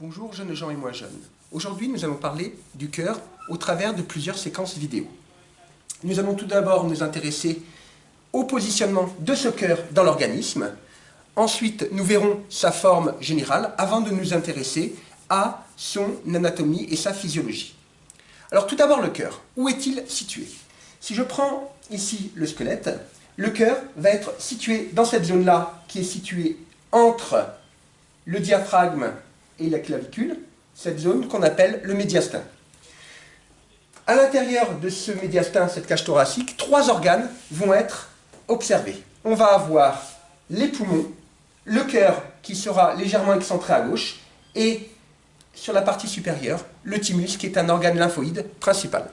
Bonjour jeunes gens et moins jeunes. Aujourd'hui nous allons parler du cœur au travers de plusieurs séquences vidéo. Nous allons tout d'abord nous intéresser au positionnement de ce cœur dans l'organisme. Ensuite nous verrons sa forme générale avant de nous intéresser à son anatomie et sa physiologie. Alors tout d'abord le cœur. Où est-il situé? Si je prends ici le squelette, le cœur va être situé dans cette zone-là qui est située entre le diaphragme et la clavicule, cette zone qu'on appelle le médiastin. À l'intérieur de ce médiastin, cette cage thoracique, trois organes vont être observés. On va avoir les poumons, le cœur qui sera légèrement excentré à gauche et sur la partie supérieure, le thymus qui est un organe lymphoïde principal.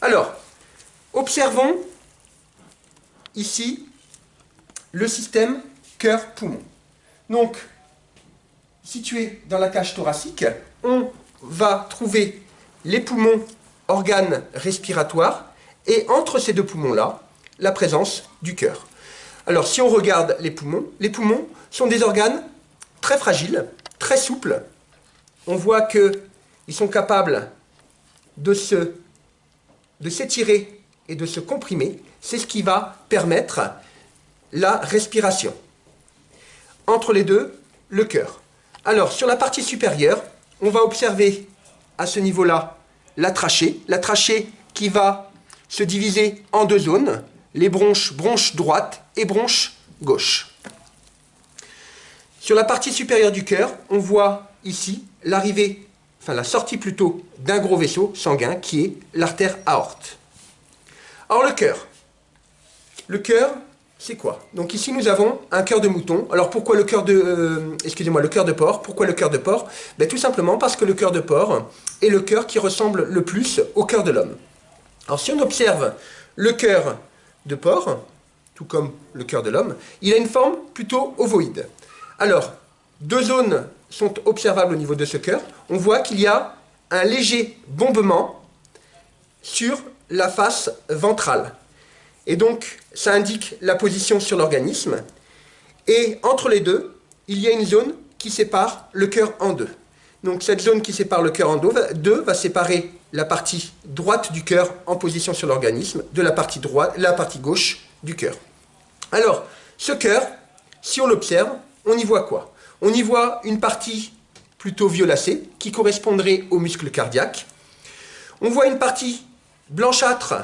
Alors, observons ici le système cœur-poumon. Donc, situé dans la cage thoracique, on va trouver les poumons, organes respiratoires, et entre ces deux poumons-là, la présence du cœur. Alors, si on regarde les poumons sont des organes très fragiles, très souples. On voit qu'ils sont capables de s'étirer et de se comprimer. C'est ce qui va permettre la respiration. Entre les deux, le cœur. Alors, sur la partie supérieure, on va observer à ce niveau-là la trachée qui va se diviser en deux zones, les bronches droite et bronche gauche. Sur la partie supérieure du cœur, on voit ici l'arrivée, enfin la sortie plutôt, d'un gros vaisseau sanguin qui est l'artère aorte. Alors le cœur, c'est quoi? Donc ici nous avons un cœur de mouton. Alors pourquoi le cœur le cœur de porc? Pourquoi le cœur de porc? Ben, tout simplement parce que le cœur de porc est le cœur qui ressemble le plus au cœur de l'homme. Alors si on observe le cœur de porc, tout comme le cœur de l'homme, il a une forme plutôt ovoïde. Alors, deux zones sont observables au niveau de ce cœur. On voit qu'il y a un léger bombement sur la face ventrale. Et donc, ça indique la position sur l'organisme. Et entre les deux, il y a une zone qui sépare le cœur en deux. Donc, cette zone qui sépare le cœur en deux va séparer la partie droite du cœur en position sur l'organisme de la partie gauche du cœur. Alors, ce cœur, si on l'observe, on y voit quoi? On y voit une partie plutôt violacée qui correspondrait au muscle cardiaque. On voit une partie blanchâtre,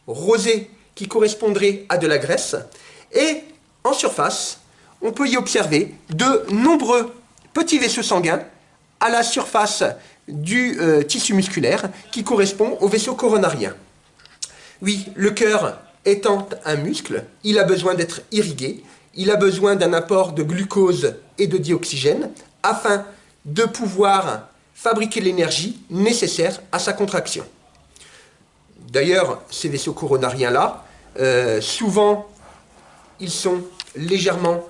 rosée, qui correspondrait à de la graisse. Et en surface, on peut y observer de nombreux petits vaisseaux sanguins à la surface du tissu musculaire qui correspond au vaisseau coronarien. Oui, le cœur étant un muscle, il a besoin d'être irrigué, il a besoin d'un apport de glucose et de dioxygène afin de pouvoir fabriquer l'énergie nécessaire à sa contraction. D'ailleurs, ces vaisseaux coronariens-là, souvent, ils sont légèrement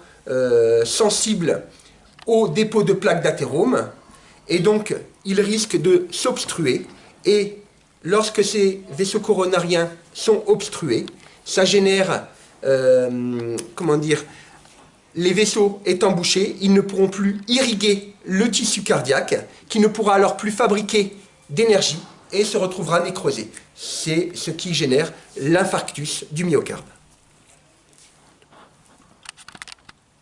sensibles au dépôt de plaques d'athérome et donc ils risquent de s'obstruer. Et lorsque ces vaisseaux coronariens sont obstrués, ça génère, les vaisseaux étant bouchés, ils ne pourront plus irriguer le tissu cardiaque, qui ne pourra alors plus fabriquer d'énergie et se retrouvera nécrosé. C'est ce qui génère l'infarctus du myocarde.